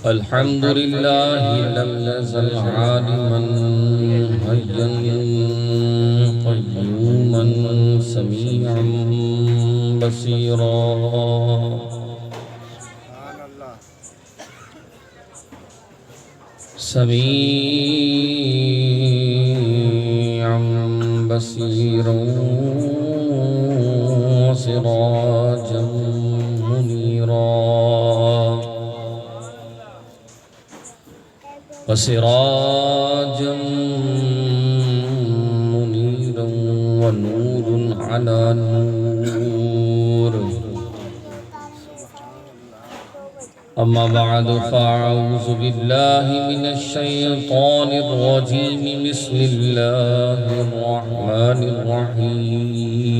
الحمد لله لم يزل عالما حيا قيوما سميعا بصيرا سميعا بصيرا وسراجا منيرا وسراجا منيرا ونور على نور أما بعد فأعوذ بالله من الشيطان الرجيم بسم الله الرحمن الرحيم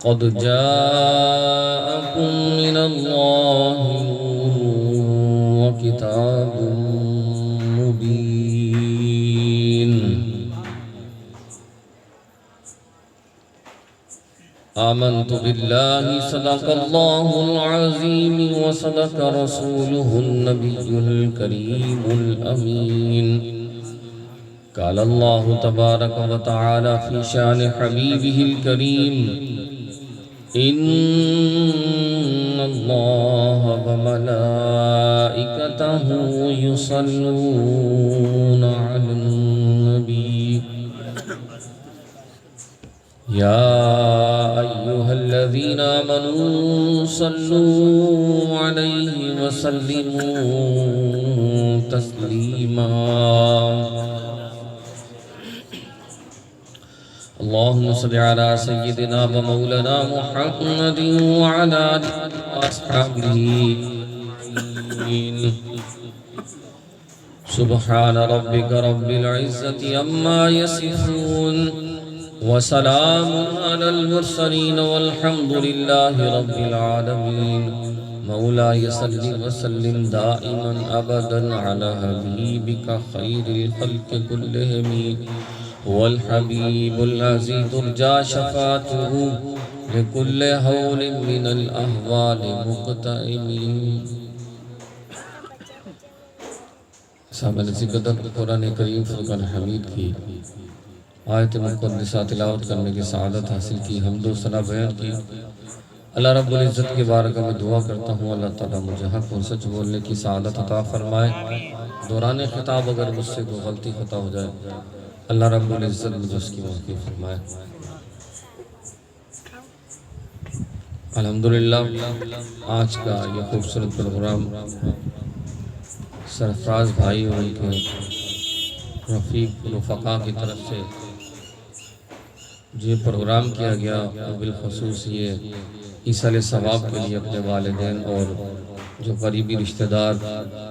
قد جاءكم من الله نور وكتاب مبين آمنت بالله صدق الله العظيم وصدق رسوله النبي الكريم الأمين قال الله تبارك وتعالى في شأن حبيبه الكريم إن الله وملائكته يصلون على النبي يا أيها الذين آمنوا صلوا عليه وسلموا تسليما اللهم صل على سيدنا ومولانا محمد وعلى آله وأصحابه سبحان ربك رب العزة عما يصفون وسلام على المرسلين والحمد لله رب العالمين مولاي صل وسلم دائما أبدا على حبيبك خير الخلق كلهم هو الحبيب الذي ترجى شفاعته لكل هول من الأهوال مقتئم سامعین سے قدر قرآن کریم فرقان حمید کی آیت مقدسہ تلاوت کرنے کی سعادت حاصل کی حمد و ثنا بیان کی اللہ رب العزت کے بارگاہ میں دعا کرتا ہوں اللہ تعالیٰ مجھے حق اور سچ بولنے کی سعادت عطا فرمائے دوران خطاب اگر مجھ سے کوئی غلطی خطا ہو جائے اللہ رب العزت مجھے اس کی معافی فرمائے الحمدللہ آج کا یہ خوبصورت پروگرام سرفراز بھائی اور ان کے رفیق رفقا کی طرف سے جو پروگرام کیا گیا بالخصوص یہ ایصال ثواب کے لیے اپنے والدین اور جو قریبی رشتہ دار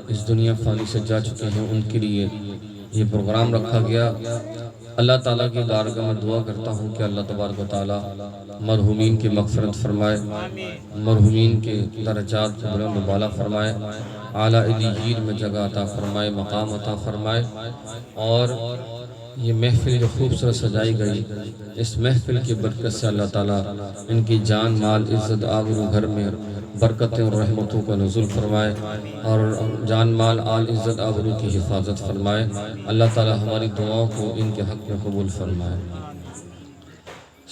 اس دنیا فانی سے جا چکے ہیں ان کے لیے یہ پروگرام رکھا گیا اللہ تعالیٰ کی بارگاہ میں دعا کرتا ہوں کہ اللہ تبارک و تعالیٰ مرحومین کی مغفرت فرمائے مرحومین کے درجات کو بلند و بالا فرمائے اعلیٰ علیین میں جگہ عطا فرمائے مقام عطا فرمائے اور یہ محفل جو خوبصورت سجائی گئی اس محفل کی برکت سے اللہ تعالیٰ ان کی جان مال عزت آبرو گھر میں برکتیں اور رحمتوں کا نزول فرمائے اور جان مال آل عزت آبرو کی حفاظت فرمائے اللہ تعالیٰ ہماری دعاؤں کو ان کے حق میں قبول فرمائے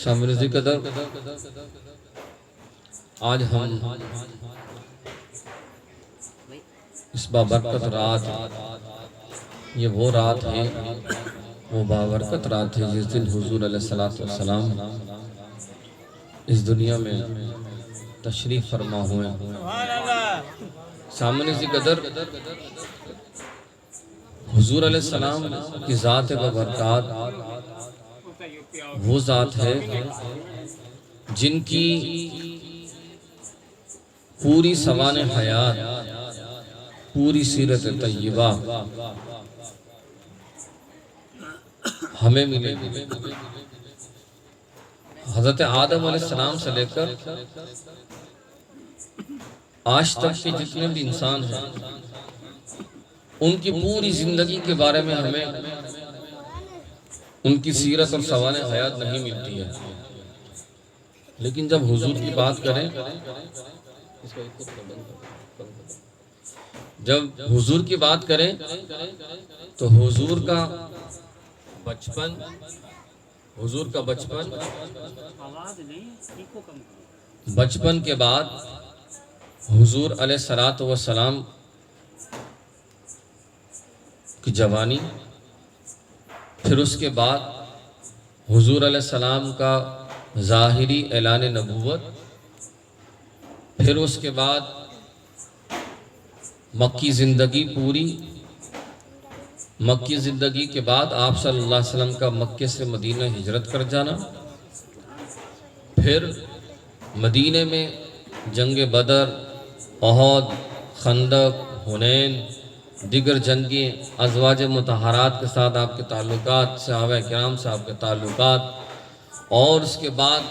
سامعین قدر آج ہم اس بابرکت رات یہ وہ رات ہے وہ بابرکت رات ہے جس دن حضور علیہ السلام اس دنیا میں تشریف فرما ہوئے سامنے سے قدر حضور علیہ السلام کی ذات و برکات وہ ذات ہے جن کی پوری سوان حیات پوری سیرت طیبہ ہمیں ملے حضرت آدم علیہ السلام سے لے کر آج تک کے جتنے بھی انسان ہیں ان کی پوری زندگی کے بارے میں ہمیں ان کی سیرت اور سوانح حیات نہیں ملتی ہے، لیکن جب حضور کی بات کریں، جب حضور کی بات کریں تو حضور کا بچپن کے بعد حضور علیہ الصلوۃ والسلام کی جوانی، پھر اس کے بعد حضور علیہ السلام کا ظاہری اعلان نبوت، پھر اس کے بعد مکی زندگی پوری، مکی زندگی کے بعد آپ صلی اللہ علیہ وسلم کا مکے سے مدینہ ہجرت کر جانا، پھر مدینہ میں جنگ بدر، احد، خندق، حنین، دیگر جنگیں، ازواج مطہرات کے ساتھ آپ کے تعلقات، صحابہ کرام سے آپ کے تعلقات، اور اس کے بعد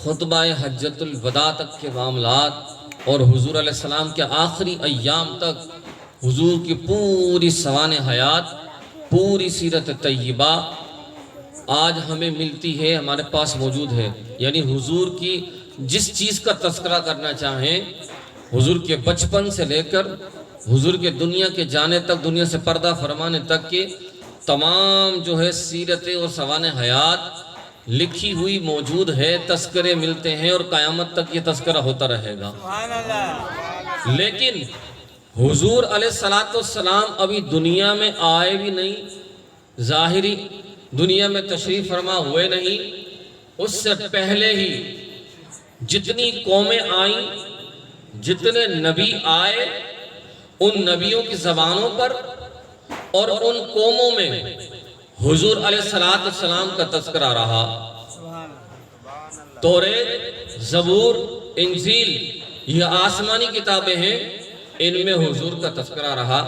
خطبہ حجۃ الوداع تک کے معاملات، اور حضور علیہ السلام کے آخری ایام تک حضور کی پوری سوانح حیات، پوری سیرت طیبہ آج ہمیں ملتی ہے، ہمارے پاس موجود ہے۔ یعنی حضور کی جس چیز کا تذکرہ کرنا چاہیں، حضور کے بچپن سے لے کر حضور کے دنیا کے جانے تک، دنیا سے پردہ فرمانے تک کے تمام جو ہے سیرتیں اور سوانح حیات لکھی ہوئی موجود ہے، تذکرے ملتے ہیں، اور قیامت تک یہ تذکرہ ہوتا رہے گا۔ لیکن حضور علیہ السلام ابھی دنیا میں آئے بھی نہیں، ظاہری دنیا میں تشریف فرما ہوئے نہیں، اس سے پہلے ہی جتنی قومیں آئیں، جتنے نبی آئے، ان نبیوں کی زبانوں پر اور ان قوموں میں حضور علیہ السلام کا تذکرہ رہا۔ توریت، زبور، انجیل، یہ آسمانی کتابیں ہیں، ان میں حضور کا تذکرہ رہا۔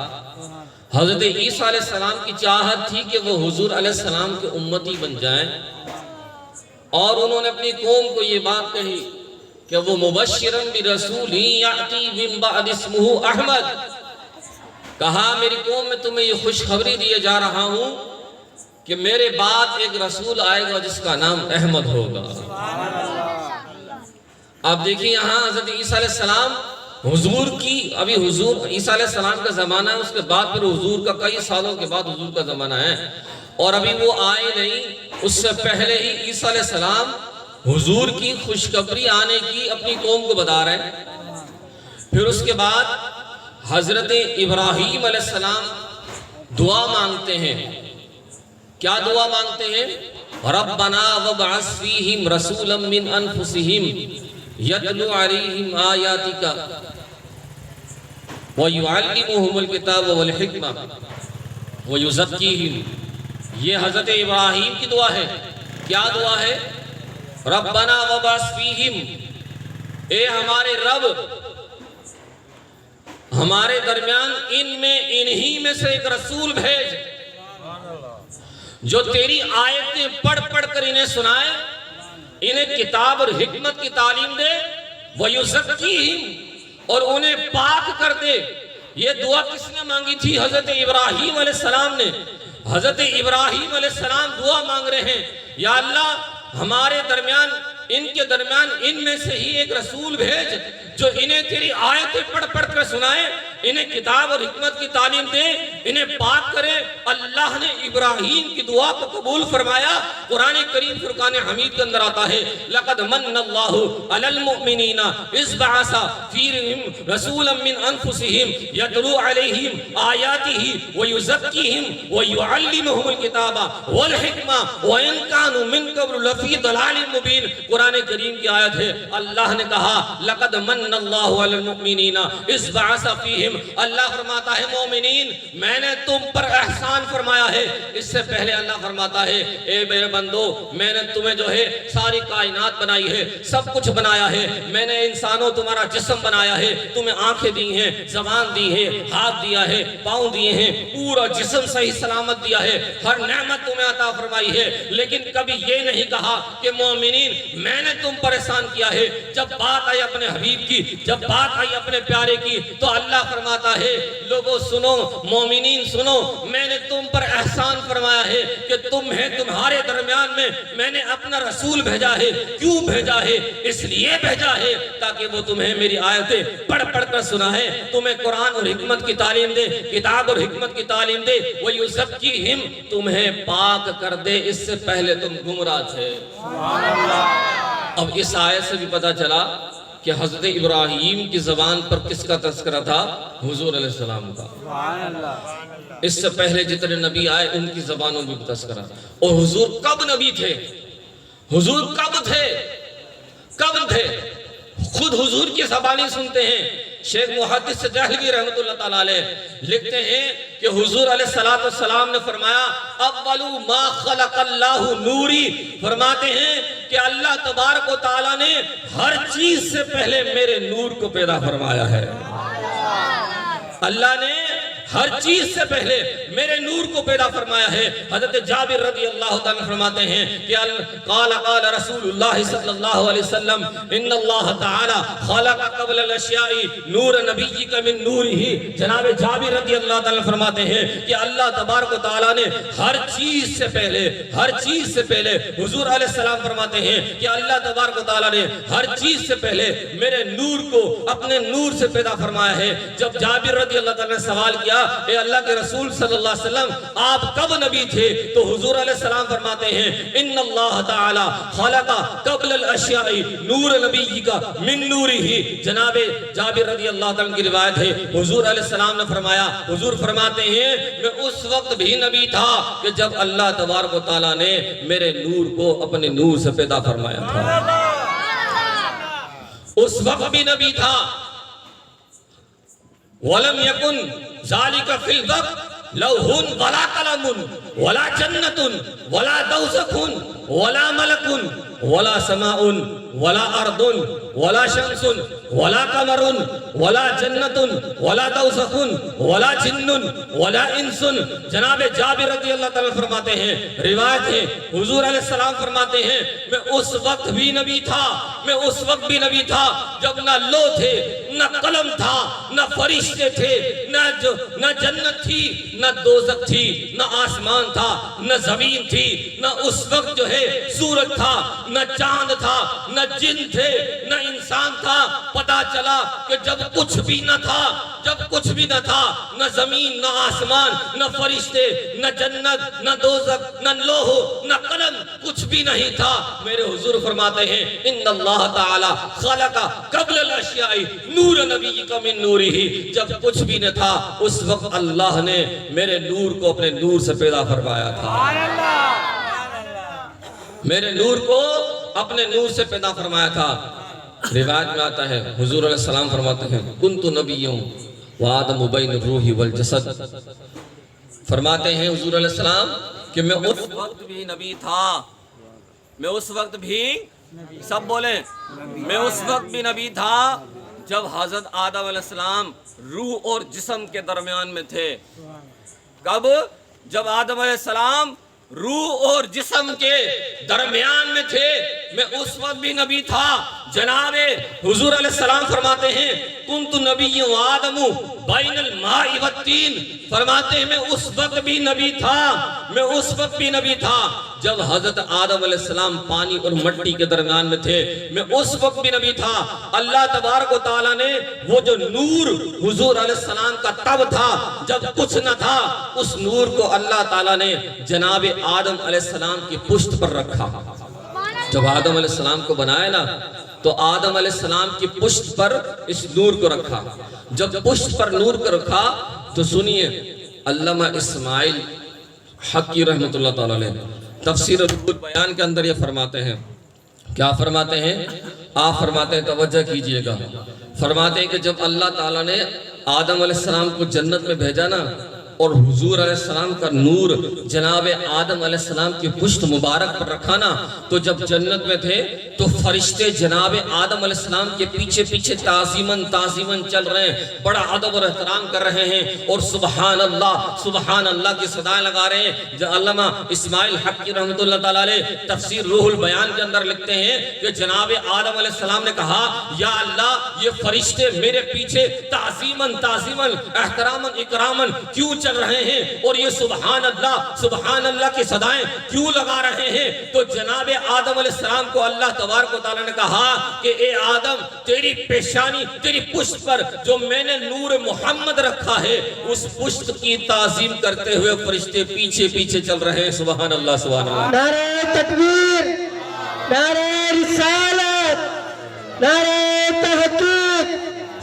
حضرت عیسیٰ علیہ السلام کی چاہت تھی کہ وہ حضور علیہ السلام کے امتی بن جائیں، اور انہوں نے اپنی قوم کو یہ بات کہی کہ وہ مبشراً برسول یأتی من بعد اسمہ احمد، کہا میری قوم میں تمہیں یہ خوشخبری دیے جا رہا ہوں کہ میرے بعد ایک رسول آئے گا جس کا نام احمد ہوگا۔ اب دیکھیں یہاں حضرت عیسیٰ علیہ السلام حضور کی، ابھی حضور عیسیٰ علیہ السلام کا زمانہ ہے، اس کے بعد پھر حضور کا کئی سالوں کے بعد حضور کا زمانہ ہے، اور ابھی وہ آئے نہیں، اس سے پہلے ہی عیسیٰ علیہ السلام حضور کی خوشخبری آنے کی اپنی قوم کو بتا رہے ہیں۔ پھر اس کے بعد حضرت ابراہیم علیہ السلام دعا مانگتے ہیں۔ کیا دعا مانگتے ہیں؟ ربنا وابعث فیہم رسولا من انفسہم یتلو علیہم آیاتک ویعلمہم الکتاب والحکمہ ویزکیہم۔ یہ حضرت ابراہیم کی دعا ہے۔ کیا دعا ہے؟ ربنا وابعث فیہم، اے ہمارے رب، ہمارے درمیان انہی میں سے ایک رسول بھیج جو تیری آیتیں پڑھ پڑھ کر انہیں سنائے، انہیں کتاب اور حکمت کی تعلیم دے، وَيُزَكِّيهِمْ، اور انہیں پاک کر دے۔ یہ دعا کس نے مانگی تھی؟ حضرت ابراہیم علیہ السلام نے۔ حضرت ابراہیم علیہ السلام دعا مانگ رہے ہیں، یا اللہ ہمارے درمیان، ان کے درمیان ان میں سے ہی ایک رسول بھیج جو انہیں تیری آیتیں پڑھ پڑھ کر سنائے، انہیں کتاب اور حکمت کی تعلیم دے، انہیں پاک کرے۔ اللہ نے ابراہیم کی دعا کو قبول فرمایا۔ قرآن کریم فرقان حمید کے اندر آتا ہے لَقَدْ مَنَّ اللَّهُ عَلَى الْمُؤْمِنِينَ إِذْ بَعَثَ فِيهِمْ رَسُولًا مِّنْ أَنفُسِهِمْ يَتْلُو عَلَيْهِمْ آيَاتِهِ وَيُزَكِّيهِمْ وَيُعَلِّمُهُمُ الْكِتَابَ وَالْحِكْمَةَ وَإِنْ كَانُوا مِنْ قَبْلُ لَفِي ضَلَالٍ مُبِينٍ۔ قرآن کریم کی آیت ہے، اللہ نے کہا لَقَدْ مَنَّ اللَّهُ عَلَى الْمُؤْمِنِينَ إِذْ بَعَثَ فِيهِمْ، اللہ فرماتا ہے مومنین میں نے تم پر احسان فرمایا ہے۔ اس سے پہلے اللہ فرماتا ہے اے میرے بندو، میں نے تمہیں جو ہے ساری کائنات بنائی ہے، سب کچھ بنایا ہے، میں نے انسانوں تمہارا جسم بنایا ہے، تمہیں آنکھیں دی ہیں، زبان دی ہے، ہاتھ دیا ہے، پاؤں دیے ہیں، پورا جسم صحیح سلامت دیا ہے، ہر نعمت تمہیں عطا فرمائی ہے، لیکن کبھی یہ نہیں کہا کہ مومنین میں نے تم پر احسان کیا ہے۔ جب بات آئی اپنے حبیب کی، جب بات آئی اپنے پیارے کی، تو اللہ فرماتا ہے لوگوں سنو، مومنین سنو، میں نے تم پر احسان فرمایا ہے کہ تمہارے درمیان میں نے اپنا رسول بھیجا ہے۔ کیوں بھیجا ہے؟ اس لیے بھیجا ہے تاکہ وہ تمہیں میری آیتیں پڑھ کر سنائے، تمہیں قرآن اور حکمت کی تعلیم دے، کتاب اور حکمت کی تعلیم دے، وَيُزَكِّيهِمْ تمہیں پاک کر دے، اس سے پہلے تم گمراہ تھے۔ اب اس آیت سے بھی پتا چلا کہ حضرت ابراہیم کی زبان پر کس کا تذکرہ تھا؟ حضور علیہ السلام کا۔ اس سے پہلے جتنے نبی آئے ان کی زبانوں میں بھی تذکرہ۔ اور حضور کب نبی تھے؟ حضور کب تھے؟ خود حضور کی زبانی سنتے ہیں۔ شیخ محدث دہلوی رحمت اللہ تعالیٰ علیہ لکھتے ہیں کہ حضور علیہ السلام نے فرمایا اول ما خلق اللہ نوری، فرماتے ہیں کہ اللہ تبارک و تعالیٰ نے ہر چیز سے پہلے میرے نور کو پیدا فرمایا ہے۔ اللہ نے ہر چیز سے پہلے میرے نور کو پیدا فرمایا ہے۔ حضرت جابر رضی اللہ تعالیٰ فرماتے ہیں کہ قال رسول اللہ صلی اللہ علیہ وسلم ان اللہ تعالیٰ خلق قبل الاشیاء نور نبیک من نورہ۔ جناب جابر رضی اللہ تعالیٰ فرماتے ہیں کہ اللہ تبارک و تعالیٰ نے ہر چیز سے پہلے حضور علیہ السلام فرماتے ہیں کہ اللہ تبارک و تعالیٰ نے ہر چیز سے پہلے میرے نور کو اپنے نور سے پیدا فرمایا ہے۔ جب جابر رضی اللہ تعالیٰ نے سوال کیا اے اللہ کے رسول صلی اللہ علیہ وسلم آپ کب نبی تھے؟ تو حضور علیہ السلام فرماتے ہیں ان اللہ تعالی خلق قبل الاشیاء نور نبیک من نورہ۔ جناب جابر رضی اللہ تعالیٰ کی روایت ہے حضور علیہ السلام نے فرمایا، حضور فرماتے ہیں میں اس وقت بھی نبی تھا کہ جب اللہ تبارک و تعالیٰ نے میرے نور کو اپنے نور سے پیدا فرمایا تھا۔ اس وقت بھی نبی تھا۔ وَلَمْ يَكُنْ ذَلِكَ فِي الْوَقْتِ لَوْحٌ وَلَا قَلَمٌ وَلَا جَنَّةٌ وَلَا دَوْزَخٌ وَلَا مَلَكٌ وَلَا سَمَاءٌ ولا ارض ولا شمس ولا قمر ولا جنت ولا دوزخ ولا جن ولا انس۔ جناب جابر رضی اللہ تعالیٰ فرماتے ہیں، روایت ہے حضور علیہ السلام فرماتے ہیں میں اس وقت بھی نبی تھا جب نہ لو تھے، نہ قلم تھا، نہ فرشتے تھے، نہ جنت تھی، نہ دوزخ تھی، نہ آسمان تھا، نہ زمین تھی، نہ اس وقت جو ہے سورج تھا، نہ چاند تھا، نہ جن تھے، نہ انسان تھا۔ پتا چلا کہ جب کچھ بھی نہ تھا، نہ زمین، نہ آسمان، نہ فرشتے، نہ جنت، نہ دوزخ، نہ لوح، نہ قلم، کچھ بھی نہیں تھا، میرے حضور فرماتے ہیں ان اللہ تعالی خلق قبل الاشیاء نور نبیک من نورہ۔ جب کچھ بھی نہ تھا اس وقت اللہ نے میرے نور کو اپنے نور سے پیدا فرمایا تھا، میرے نور کو اپنے نور سے پیدا فرمایا تھا۔ روایت میں آتا ہے حضور علیہ السلام فرماتے ہیں کنت نبیوں وآدم بین الروح والجسد۔ فرماتے ہیں حضور علیہ السلام کہ میں اس وقت بھی نبی تھا، میں اس وقت بھی سب بولیں میں اس وقت بھی نبی تھا جب حضرت آدم علیہ السلام روح اور جسم کے درمیان میں تھے۔ کب؟ جب آدم علیہ السلام روح اور جسم کے درمیان میں تھے، میں اس وقت بھی نبی تھا۔ جناب حضور علیہ السلام فرماتے ہیں کنت نبی آدم بین الماء والطین۔ فرماتے ہیں میں اس وقت بھی نبی تھا جب حضرت آدم علیہ السلام پانی اور مٹی کے درمیان میں تھے، میں اس وقت بھی نبی تھا۔ اللہ تبارک و تعالیٰ نے وہ جو نور حضور علیہ السلام کا تب تھا جب کچھ نہ تھا، اس نور کو اللہ تعالیٰ نے جناب آدم علیہ السلام کی پشت پر رکھا۔ جب آدم علیہ السلام کو بنایا نا تو آدم علیہ السلام کی پشت پر اس نور کو رکھا۔ جب پشت پر نور کو رکھا تو سنیے علامہ اسماعیل حقی رحمت اللہ تعالیٰ علیہ تفسیر روح البیان کے اندر یہ فرماتے ہیں، کیا فرماتے ہیں؟ آپ فرماتے ہیں توجہ کیجئے گا، فرماتے ہیں کہ جب اللہ تعالیٰ نے آدم علیہ السلام کو جنت میں بھیجا نا اور حضور علیہ السلام کا نور جناب آدم علیہ السلام کی پشت مبارک پر رکھا نا، تو جب جنت میں تھے تو فرشتے جناب آدم علیہ السلام کے پیچھے پیچھے تعظیماً چل رہے ہیں، بڑا ادب اور احترام کر رہے ہیں اور سبحان اللہ کی صدائیں لگا رہے ہیں۔ علامہ اسماعیل حقی رحمۃ اللہ تعالیٰ علیہ تفسیر روح البیان کے اندر لکھتے ہیں کہ جناب آدم علیہ السلام نے کہا یا اللہ یہ فرشتے میرے پیچھے تعظیماً احتراماً اکراماً کیوں چل رہے ہیں اور یہ سبحان اللہ کی صدائیں کیوں لگا رہے ہیں؟ تو جناب آدم علیہ السلام کو اللہ تبارک و تعالیٰ نے کہا کہ اے آدم تیری پیشانی تیری پشت پر جو میں نے نور محمد رکھا ہے اس پشت کی تعظیم کرتے ہوئے فرشتے پیچھے پیچھے چل رہے ہیں۔ سبحان اللہ نعرہ تکبیر، نعرہ رسالت، نعرہ تحقیق،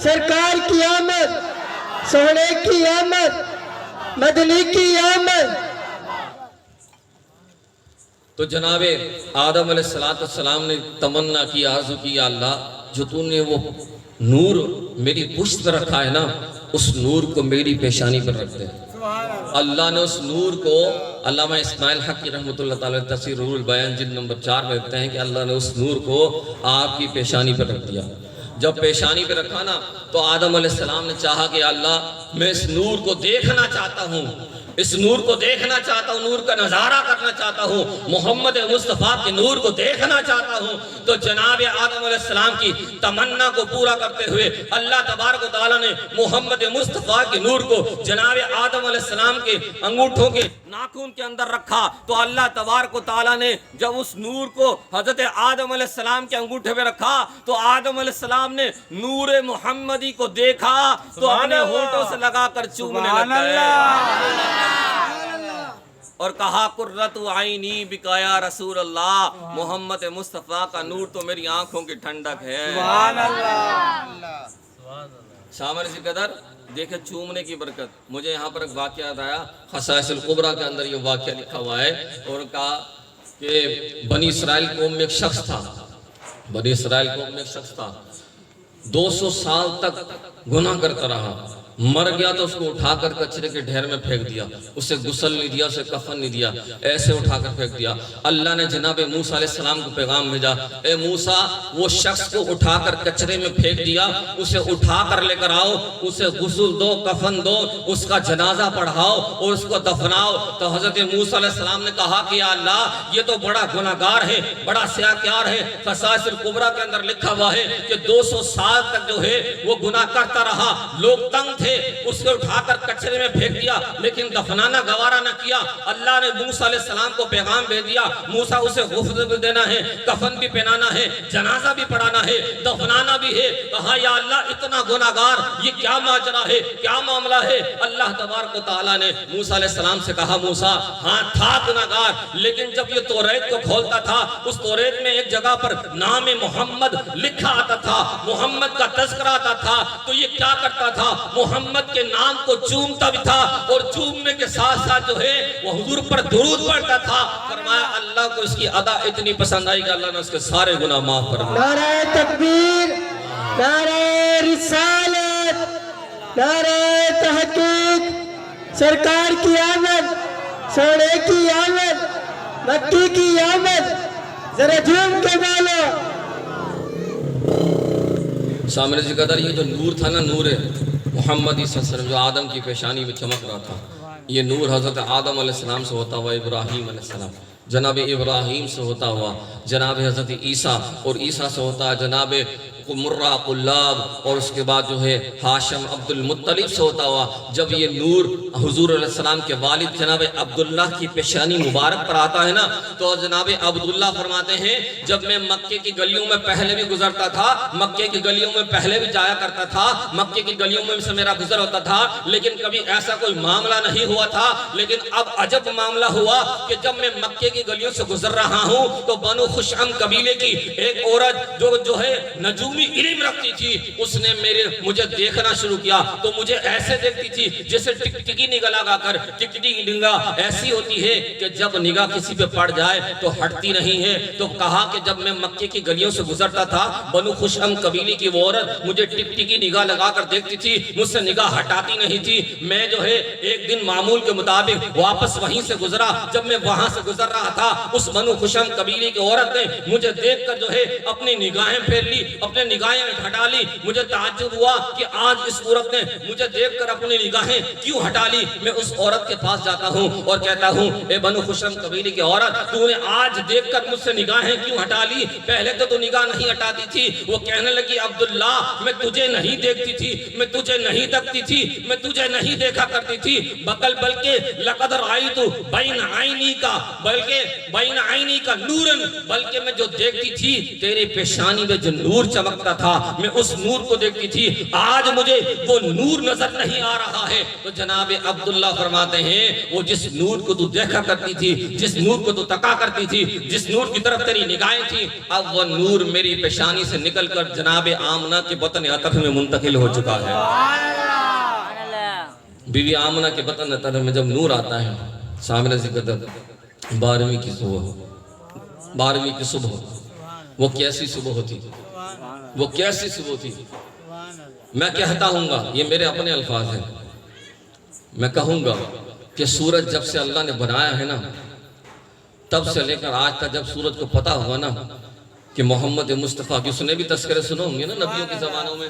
سرکار کی آمد، سونے کی آمد، مدنی کی آمد۔ تو جناب آدم علیہ السلام نے تمنا کی، آرزو کی، یا اللہ جو تو نے وہ نور میری پشت پر رکھا ہے نا اس نور کو میری پیشانی پر رکھ دے۔ اللہ نے اس نور کو، علامہ اسماعیل حقی رحمۃ اللہ تعالیٰ تفسیر روح البیان جلد نمبر 4 میں لکھتے ہیں کہ اللہ نے اس نور کو آپ کی پیشانی پر رکھ دیا۔ جب پیشانی پہ رکھا نا تو آدم علیہ السلام نے چاہا کہ اللہ میں اس نور کو دیکھنا چاہتا ہوں، اس نور کو دیکھنا چاہتا ہوں، نور کا نظارہ کرنا چاہتا ہوں، محمد مصطفیٰ کے نور کو دیکھنا چاہتا ہوں۔ تو جناب آدم علیہ السلام کی تمنا کو پورا کرتے ہوئے اللہ تبارک و تعالیٰ نے محمد مصطفیٰ کے نور کو جناب آدم علیہ السلام کے انگوٹھوں کے ناخن کے اندر رکھا۔ تو اللہ تبارک و تعالیٰ نے جب اس نور کو حضرت آدم علیہ السلام کے انگوٹھے پہ رکھا تو آدم علیہ السلام نے نور محمدی کو دیکھا تو اپنے ہونٹوں سے لگا کر چومنے لگا اور کہا قرۃ عینی بکا یا رسول اللہ، محمد مصطفیٰ کا نور تو میری آنکھوں کی ٹھنڈک ہے۔ سبحان اللہ۔ شامل اسی قدر دیکھیں چومنے کی برکت۔ مجھے یہاں پر ایک واقعہ یاد آیا، خصائص الکبریٰ کے اندر یہ واقعہ لکھا ہوا ہے، اور کہا کہ بنی اسرائیل قوم میں ایک شخص تھا، 200 سال تک گناہ کرتا رہا، مر گیا تو اس کو اٹھا کر کچرے کے ڈھیر میں پھینک دیا، اسے غسل نہیں دیا، اسے کفن نہیں دیا، ایسے اٹھا کر پھینک دیا۔ اللہ نے جناب موسیٰ علیہ السلام کو پیغام بھیجا، اے موسیٰ وہ شخص کو اٹھا کر کچرے میں پھینک دیا، اسے اٹھا کر لے کر آؤ، اسے غسل دو، کفن دو، اس کا جنازہ پڑھاؤ اور اس کو دفناؤ۔ تو حضرت موسیٰ علیہ السلام نے کہا کہ یا اللہ یہ تو بڑا گناہگار ہے، بڑا سیاکار ہے۔ خصائص الکبریٰ کے اندر لکھا ہوا ہے کہ 200 سال تک جو ہے وہ گناہ کرتا رہا، لوگ تنگ تھے، اس کو اٹھا کر کچرے میں پھینک دیا لیکن دفنانا گوارا نہ کیا۔ اللہ نے موسیٰ علیہ السلام کو پیغام بھیج دیا، موسیٰ اسے غسل بھی دینا ہے، کفن بھی پہنانا ہے، جنازہ بھی پڑھانا ہے، دفنانا بھی ہے۔ کہا یا اللہ اتنا گناہگار یہ کیا ماجرا ہے، کیا معاملہ ہے؟ اللہ تبارک و تعالیٰ نے موسیٰ علیہ السلام سے کہا موسیٰ ہاں تھا گناہگار، لیکن جب یہ توریت کو کھولتا تھا اس توریت میں ایک جگہ پر نام محمد لکھا آتا تھا، محمد کا تذکرہ آتا تھا، تو یہ کیا کرتا تھا؟ محمد کے نام کو چومتا بھی تھا اور چومنے کے ساتھ ساتھ جو ہے وہ حضور پر درود پڑھتا تھا۔ فرمایا اللہ کو اس کی ادا اتنی پسند آئی کہ اللہ نے اس کے سارے گناہ معاف فرمائے۔ نعرہ تکبیر، نعرہ رسالت، نعرہ تحقیق، سرکار کی آمد، سونے کی آمد، مکی کی آمد، ذرا جھوم کے بولو۔ سامنے سے قدر یہ جو نور تھا نا، نور محمدی صلی اللہ علیہ وسلم جو آدم کی پیشانی میں چمک رہا تھا، یہ نور حضرت آدم علیہ السلام سے ہوتا ہوا ابراہیم علیہ السلام، جناب ابراہیم سے ہوتا ہوا جناب حضرت عیسیٰ، اور عیسیٰ سے ہوتا ہے جناب مرہ قلاب، اور اس کے بعد جو ہے ہاشم عبد المطلب سے ہوتا ہوا۔ جب یہ نور حضور علیہ السلام کے والد جناب عبداللہ کی پیشانی مبارک پر آتا ہے نا تو جناب عبداللہ فرماتے ہیں جب میں مکے کی گلیوں میں پہلے بھی گزرتا تھا، مکے کی گلیوں میں پہلے بھی جایا کرتا تھا، مکے کی گلیوں میں سے میرا گزر ہوتا تھا، لیکن کبھی ایسا کوئی معاملہ نہیں ہوا تھا، لیکن اب عجب معاملہ ہوا کہ جب میں مکے کی گلیوں سے گزر رہا ہوں تو بنو خشعم قبیلے کی ایک عورت جو ہے نجوم مجموعی علم رکھتی تھی، اس نے مجھے دیکھنا شروع کیا تو مجھے ایسے دیکھتی تھی جیسے ٹکٹکی نگاہ لگا کر. ٹکٹکی نگاہ ایسی ہوتی ہے کہ جب نگاہ کسی پہ پڑ جائے تو ہٹتی نہیں ہے. تو کہا کہ جب میں مکے کی گلیوں سے گزرتا تھا، بنو خشعم قبیلے کی وہ عورت مجھے ٹکٹکی نگاہ لگا کر دیکھتی تھی، مجھ سے نگاہ ہٹاتی نہیں تھی. میں جو ہے ایک دن معمول کے مطابق واپس وہیں سے گزرا. جب میں وہاں سے گزر رہا تھا، اس بنو خشعم قبیلے کی عورت نے مجھے دیکھ کر جو ہے اپنی نگاہیں پھیر لی، اپنے نگاہیں ہٹا لی. مجھے تعجب ہوا کہ آج اس عورت نے مجھے دیکھ کر اپنی نگاہیں کیوں ہٹا لی. میں اس عورت کے پاس جاتا ہوں اور کہتا ہوں، اے بنو خشعم قبیلے کی عورت، تو نے آج دیکھ کر مجھ سے نگاہیں کیوں ہٹا لی؟ پہلے تو نگاہ نہیں ہٹاتی تھی. وہ کہنے لگی، عبداللہ میں تجھے نہیں دیکھتی تھی، میں تجھے نہیں تکتی تھی، میں تجھے نہیں دیکھا کرتی تھی، بلکہ لقد رأیت بین عینی کا، بلکہ بین عینی کا نورن، بلکہ میں جو دیکھتی تھی تیرے پیشانی میں جو نور چمکتا تھا میں اس نور کو دیکھتی تھی. آج مجھے وہ نور نظر نہیں آ رہا ہے. تو جناب عبداللہ فرماتے ہیں، وہ جس نور کو تو دیکھا کرتی تھی، جس نور کو تو تکا کرتی تھی، جس نور کی طرف تیری نگاہیں تھی، اب وہ نور میری پیشانی سے نکل کر جناب آمنہ کے بطن عطف میں منتقل ہو چکا ہے. بیوی آمنہ کے بطن عطف میں جب نور آتا ہے، سامنے ذکر 12ویں کی صبح، وہ کیسی صبح ہوتی، وہ کیسی صبح تھی. میں کہتا ہوں گا، یہ میرے اپنے الفاظ ہیں، میں کہوں گا کہ سورج جب سے اللہ نے بنایا ہے نا، تب سے لے کر آج تک جب سورج کو پتا ہوگا نا کہ محمد مصطفیٰ کی، سنے بھی تذکرے سنو ہوں گے نا نبیوں کی زبانوں میں،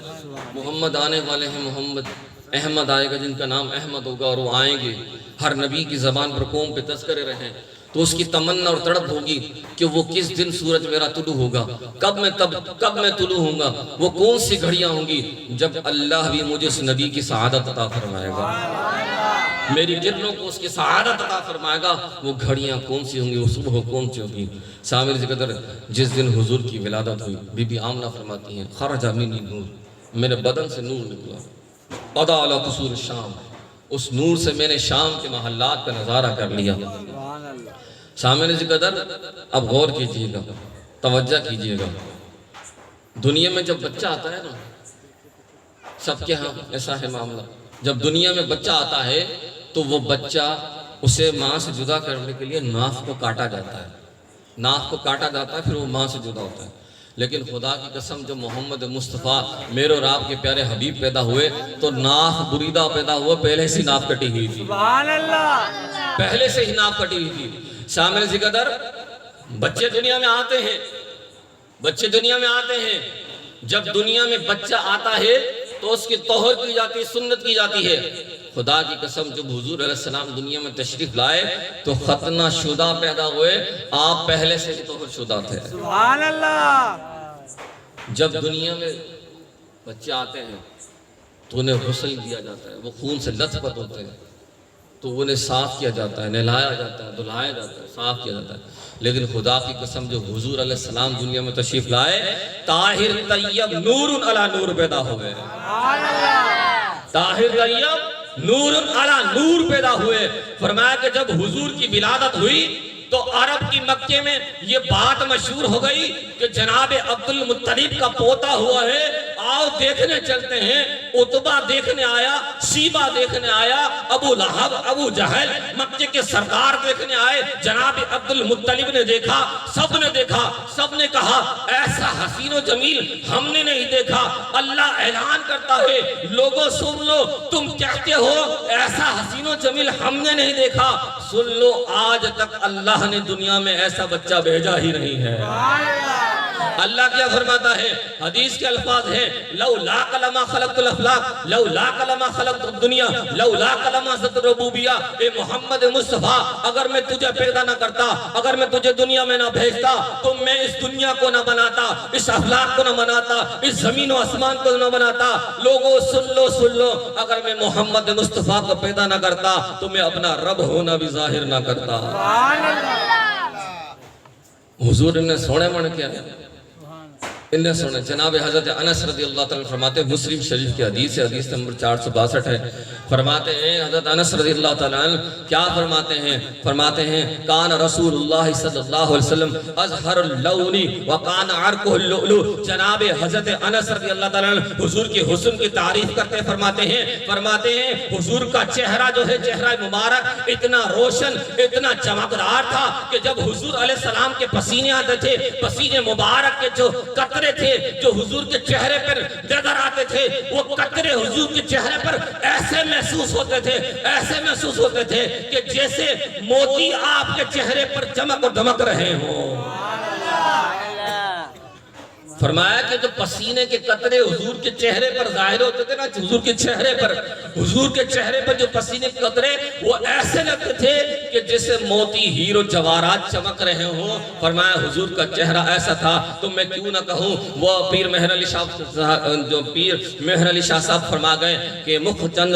محمد آنے والے ہیں، محمد احمد آئے گا جن کا نام احمد ہوگا اور وہ آئیں گے. ہر نبی کی زبان پر قوم پہ تذکرے رہیں تو اس کی تمنا اور تڑپ ہوگی کہ وہ کس دن سورج میرا طلوع ہوگا، کب میں طلوع ہوں گا. وہ کون سی گھڑیاں ہوں گی جب اللہ بھی مجھے اس نبی کی سعادت عطا فرمائے گا، میری گرنوں کو اس کی سعادت عطا فرمائے گا. وہ گھڑیاں کون سی ہوں گی، وہ صبح کون سی ہوگی. سامر ذکر جس دن حضور کی ولادت ہوئی، بی بی آمنہ فرماتی ہیں، خرج منی نور، میرے بدن سے نور نکلا، ادا علی قصور الشام، اس نور سے میں نے شام کے محلات کا نظارہ کر لیا. سامنے ذکر اب غور کیجئے گا، توجہ کیجئے گا. دنیا میں جب بچہ آتا ہے نا، سب کے ہاں ایسا ہے معاملہ، جب دنیا میں بچہ آتا ہے تو وہ بچہ اسے ماں سے جدا کرنے کے لیے ناف کو کاٹا جاتا ہے، ناف کو کاٹا جاتا ہے، پھر وہ ماں سے جدا ہوتا ہے. لیکن خدا کی قسم جب محمد مصطفیٰ میرے اور آپ کے پیارے حبیب پیدا ہوئے تو ناف بریدہ پیدا ہوا، پہلے سے ناف کٹی ہوئی تھی، سبحان اللہ، پہلے سے ہی ناف کٹی ہوئی تھی. شامل ذکر بچے دنیا میں آتے ہیں، بچے دنیا میں آتے ہیں. جب دنیا میں بچہ آتا ہے تو اس کی طہر کی جاتی ہے، سنت کی جاتی ہے. خدا کی قسم جب حضور علیہ السلام دنیا میں تشریف لائے تو ختنہ شدہ پیدا ہوئے، آپ پہلے سے ہی طہر شدہ تھے، سبحان اللہ. جب دنیا میں بچے آتے ہیں تو انہیں غسل دیا جاتا ہے، وہ خون سے لت پت ہوتے ہیں تو انہیں صاف کیا جاتا ہے، نہلایا جاتا ہے، دھلایا جاتا ہے، صاف کیا جاتا ہے. لیکن خدا کی قسم جو حضور علیہ السلام دنیا میں تشریف لائے، طاہر طیب نور علی نور پیدا ہوئے، طاہر طیب نور علی نور پیدا ہوئے. فرمایا کہ جب حضور کی ولادت ہوئی تو عرب کی مکے میں یہ بات مشہور ہو گئی کہ جناب عبد المطلب کا پوتا ہوا ہے، آؤ دیکھنے چلتے ہیں. عتبہ دیکھنے آیا، شیبہ دیکھنے آیا، ابو لہب، ابو جہل، مکے کے سردار دیکھنے آئے. جناب عبد المطلب نے دیکھا، سب نے دیکھا، سب نے کہا ایسا حسین و جمیل ہم نے نہیں دیکھا. اللہ اعلان کرتا ہے، لوگوں سن لو، تم کہتے ہو ایسا حسین و جمیل ہم نے نہیں دیکھا، سن لو آج تک اللہ نے دنیا میں ایسا بچہ بھیجا ہی نہیں ہے. اللہ کیا فرماتا ہے؟ حدیث کے الفاظ ہیں، لولا کلمہ خلقت الافلاق، لولا کلمہ خلقت الدنیا، لولا کلمہ ذات ربوبیہ. اے محمد مصطفیٰ، اگر میں تجھے پیدا نہ کرتا، اگر میں تجھے دنیا میں نہ بھیجتا تو میں اس دنیا کو نہ بناتا، اس افلاق کو نہ بناتا، اس زمین و آسمان کو نہ بناتا. لوگوں سن لو، سن لو، اگر میں محمد مصطفیٰ کو پیدا نہ کرتا تو میں اپنا رب ہونا بھی ظاہر نہ کرتا. حضور نے سونے من کیا انہیں سنیں جناب حضرت انس رضی اللہ تعالیٰ فرماتے ہیں، مسلم شریف کی حدیث ہے، حدیث نمبر 462 ہے، فرماتے ہیں حضرت انس رضی اللہ تعالیٰ عنہ کیا فرماتے ہیں کان رسول اللہ صلی اللہ علیہ وسلم ازہر اللون وکان عرقہ اللؤلؤ۔ جناب حضرت انس رضی اللہ تعالیٰ عنہ حضور کی حسن کی تعریف کرتے فرماتے ہیں حضور کا چہرہ جو ہے چہرہ مبارک اتنا روشن اتنا چمکدار تھا کہ جب حضور علیہ السلام کے پسینے آتے تھے، پسینے مبارک کے جو قطرے تھے جو حضور کے چہرے پر نظر آتے تھے، وہ قطرے حضور کے چہرے پر ایسے محسوس ہوتے تھے کہ جیسے موتی آپ کے چہرے پر چمک اور دمک رہے ہوں۔ فرمایا کہ جو پسینے کے قطرے حضور کے چہرے پر ظاہر ہوتے تھے نا، حضور کے چہرے پر جو پسینے کے قطرے وہ ایسے لگتے تھے کہ جیسے موتی ہیرو جواہرات چمک رہے ہوں۔ فرمایا حضور کا چہرہ ایسا تھا تو میں کیوں نہ کہوں، وہ پیر مہر علی شاہ صاحب فرما گئے کہ مکھ چند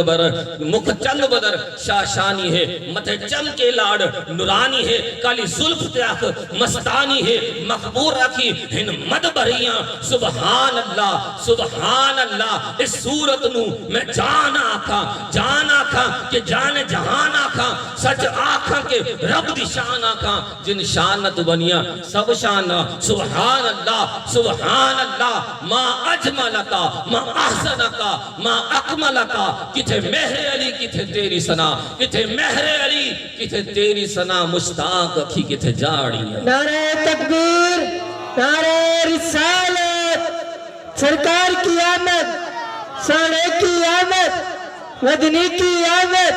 بدر شاشانی ہے، متھے چم کے لاڑ نورانی ہے، کالی زلف تیاک مستانی ہے، مخبور رکھی ہن مد بھریاں سبحان اللہ۔ اس صورت نو میں جان آکھاں کہ جان جہان آکھاں، سچ آکھاں کہ رب دی شان آکھاں، جن شان تو بنیا سب شان۔ سبحان اللہ ما اجملکا ما احسنکا ما اکملکا، کتھے مہر علی کتھے تیری ثنا، کتھے مہر علی کتھے تیری ثنا، مشتاق اکھی کتھے جاڑی۔ نعرہ تکبیر، نعرہ رسالت، سرکار کی آمد، ساڑے کی آمد، مدنی کی آمد۔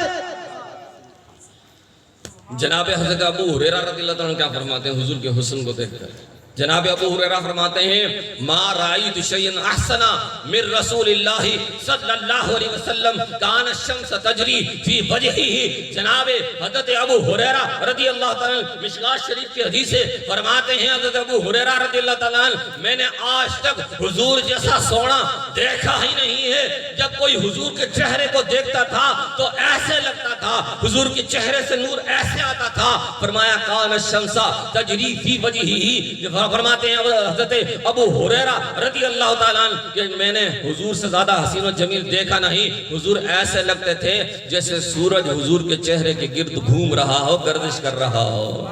جناب حضرت ابو ہریرہ رضی اللہ عنہ کیا فرماتے ہیں حضور کے حسن کو دیکھ کر؟ جناب ابو ہریرہ فرماتے ہیں ما رائیت شیئن احسنا من رسول اللہ صلی اللہ علیہ وسلم کان الشمس تجری فی وجہی۔ جناب حضرت ابو ہریرہ رضی اللہ تعالیٰ مشکات شریف کی حدیث سے فرماتے ہیں حضرت ابو ہریرہ رضی اللہ تعالیٰ میں نے آج تک حضور جیسا سونا دیکھا ہی نہیں ہے۔ جب کوئی حضور کے چہرے کو دیکھتا تھا تو ایسے لگتا تھا، حضور کے چہرے سے نور ایسے آتا تھا۔ فرمایا کان الشمس تجری فی وجہی۔ فرماتے ہیں حضرت ابو ہریرہ رضی اللہ تعالیٰ عنہ کہ میں نے حضور سے زیادہ حسین و جمیل دیکھا نہیں۔ حضور ایسے لگتے تھے جیسے سورج حضور کے چہرے کے گرد گھوم رہا ہو، گردش کر رہا ہو۔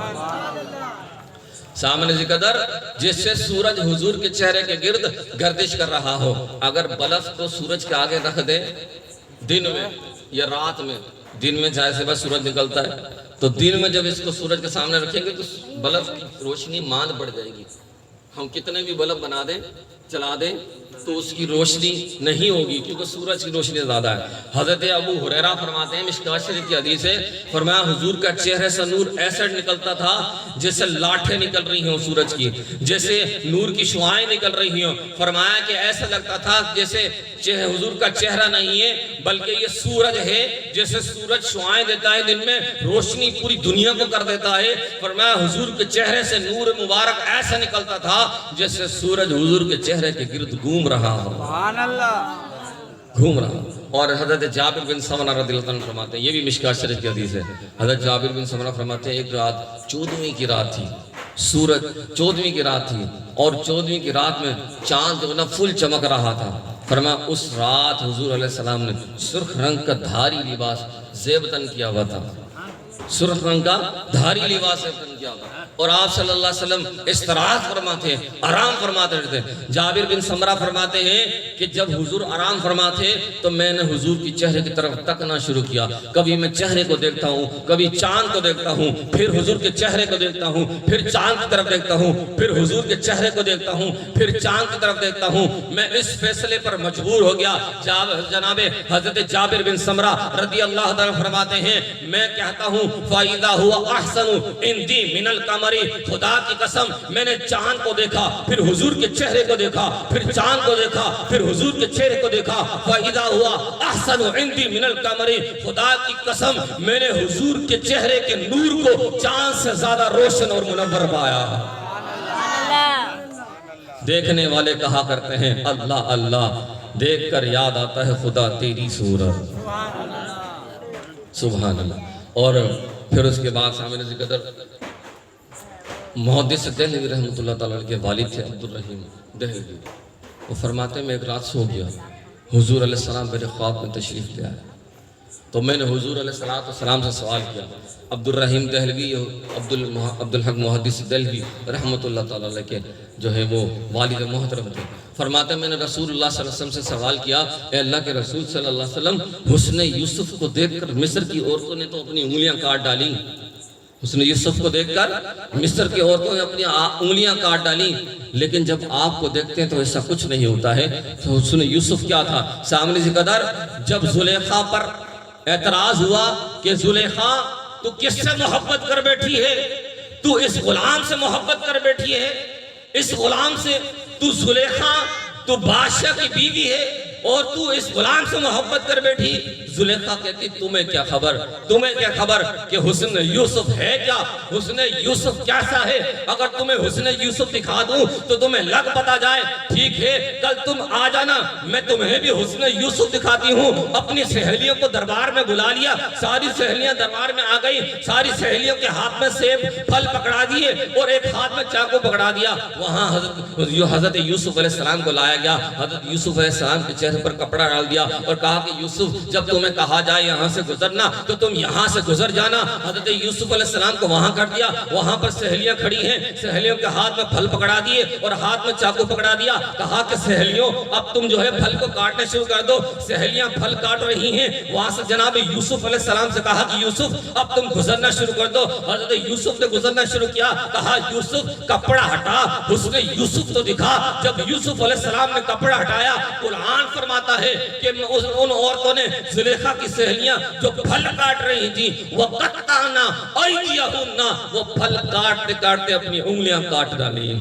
سامنے ذکر جیسے سورج حضور کے چہرے کے گرد گردش کر رہا ہو۔ اگر بلف کو سورج کے آگے رکھ دے دن میں یا رات میں، دن میں جائے سے بس سورج نکلتا ہے تو دن میں جب اس کو سورج کے سامنے رکھیں گے تو بلب کی روشنی ماند بڑھ جائے گی۔ ہم کتنے بھی بلب بنا دیں چلا دیں تو اس کی روشنی نہیں ہوگی کیونکہ سورج کی روشنی زیادہ ہے۔ حضرت ابو ہریرہ فرماتے ہیں مشکات شریف کی حدیث ہے، فرمایا حضور کا چہرے سے نور ایسے نکلتا تھا جیسے لاٹھیں نکل رہی ہوں سورج کی، جیسے نور کی شعاعیں نکل رہی ہوں۔ فرمایا کہ ایسا لگتا تھا جیسے حضور کا چہرہ نہیں ہے بلکہ یہ سورج ہے، جیسے سورج شعاعیں دیتا ہے دن میں، روشنی پوری دنیا کو کر دیتا ہے۔ فرمایا حضور کے چہرے سے نور مبارک ایسا نکلتا تھا جیسے سورج حضور کے چہرے کے گرد گھوم رہا ہو، گھوم رہا۔ اور حضرت جابر بن سمرہ رضی اللہ عنہ فرماتے ہیں، یہ بھی مشکات شریف کی حدیث ہے، حضرت جابر بن سمرہ فرماتے ہیں ایک رات 14ویں کی رات تھی، سورج 14ویں کی رات تھی اور 14ویں کی رات میں چاند جو نا فل چمک رہا تھا۔ فرمایا اس رات حضور علیہ السلام نے سرخ رنگ کا دھاری لباس زیبتن کیا ہوا تھا، سرخ رنگ کا دھاری لباس زیبتن کیا ہوا، اور آپ صلی اللہ علیہ وسلم استراحت فرماتے ہیں، آرام فرماتے رہتے ہیں۔ جابر بن سمرہ فرماتے ہیں کہ جب حضور آرام فرماتے تو میں نے حضور کی چہرے کی طرف تکنا شروع کیا، کبھی میں چہرے کو دیکھتا ہوں، کبھی چاند کو دیکھتا ہوں، پھر حضور کے چہرے کو دیکھتا ہوں، پھر چاند کی طرف دیکھتا ہوں، پھر حضور کے چہرے کو دیکھتا ہوں، پھر چاند کی طرف دیکھتا ہوں۔ میں اس فیصلے پر مجبور ہو گیا۔ جناب حضرت جابر بن سمرہ رضی اللہ عنہ فرماتے ہیں میں کہتا ہوں فَإِذَا هُوَ أَحْسَنُ عِنْدِي مِنَ الْقَمَرِ، خدا کی قسم میں نے چاند کو دیکھا، پھر حضور کے چہرے کو دیکھا، پھر چاند کو دیکھا، پھر حضور کے چہرے کو دیکھا۔ فَإِذَا هُوَ أَحْسَنُ عِنْدِي مِنَ الْقَمَرِ، خدا کی قسم میں نے حضور کے چہرے کے نور کو چاند سے زیادہ روشن اور منور پایا۔ دیکھنے والے کہا کرتے ہیں اللہ اللہ، دیکھ کر یاد آتا ہے خدا تیری صورت، سبحان اللہ۔ اور پھر اس کے بعد سامنے ذکر محدث دہلوی رحمۃ اللہ تعالیٰ کے والد تھے عبدالرحیم دہلوی. وہ فرماتے ہیں میں ایک رات سو گیا, حضور علیہ السلام میرے خواب میں تشریف لے آئے, تو میں نے حضور علیہ السلام سے سوال کیا. عبدالرحیم دہلوی عبدالحق محدث دہلوی رحمۃ اللہ تعالیٰ علیہ کے جو ہے وہ والد محترم تھے. فرماتے ہیں میں نے رسول اللہ صلی اللہ علیہ وسلم سے سوال کیا, اے اللہ کے رسول صلی اللہ علیہ وسلم, حسن یوسف کو دیکھ کر مصر کی عورتوں نے تو اپنی انگلیاں کاٹ ڈالی. حسن یوسف کو دیکھ کر مصر کی عورتوں نے اپنی انگلیاں کاٹ ڈالی, لیکن جب آپ کو دیکھتے ہیں تو ایسا کچھ نہیں ہوتا ہے. تو حسن یوسف کیا تھا, سامنے سے قدر جب زلیخا پر اعتراض ہوا کہ زلیخا تو کس سے محبت کر بیٹھی ہے, تو اس غلام سے محبت کر بیٹھی ہے, اس غلام سے, تو زلیخا تو بادشاہ کی بیوی ہے اور تو اس غلام سے محبت کر بیٹھی. زلیخا کہتی تمہیں کیا خبر, تمہیں کیا خبر کہ حسن یوسف ہے کیا, حسن یوسف کیسا ہے. اگر تمہیں حسن یوسف دکھا دوں تو تمہیں لگ پتا جائے, ٹھیک ہے کل تم آ جانا, میں تمہیں بھی حسن یوسف دکھاتی ہوں. اپنی سہیلیوں کو دربار میں بلا لیا, ساری سہیلیاں دربار میں آ گئی, ساری سہیلیوں کے ہاتھ میں سیب پھل پکڑا دیے اور ایک ہاتھ میں چاقو پکڑا دیا. وہاں حضرت یوسف علیہ السلام کو لایا گیا. حضرت یوسف علیہ السلام کے چہرے پر کپڑا ڈال دیا اور کہا کہ یوسف جب تمہیں کہا جائے یہاں سے گزرنا تو تم یہاں سے گزر جانا. حضرت یوسف علیہ السلام کو وہاں کر دیا. وہاں پر سہیلیاں کھڑی ہیں, سہیلیوں کے ہاتھ میں پھل پکڑا دیے اور ہاتھ میں چاقو پکڑا دیا. کہا کہ سہیلیوں اب تم جو ہے پھل کو کاٹنے شروع کر دو. سہیلیاں پھل کاٹ رہی ہیں. وہاں سے جناب یوسف علیہ السلام سے کہا کہ یوسف اب تم گزرنا شروع کر دو. حضرت یوسف نے گزرنا شروع کیا. کہا یوسف کپڑا ہٹا, حسن یوسف تو دکھا. جب یوسف علیہ السلام نے کپڑا ہٹایا, قرآن فرماتا ہے کہ ان عورتوں نے زلیخا کی سہیلیاں جو پھل کاٹ رہی تھی وَقَطَّعْنَا أَيْدِيَهُنَّ, وہ پھل کاٹتے کاٹتے اپنی انگلیاں کاٹ ڈالی,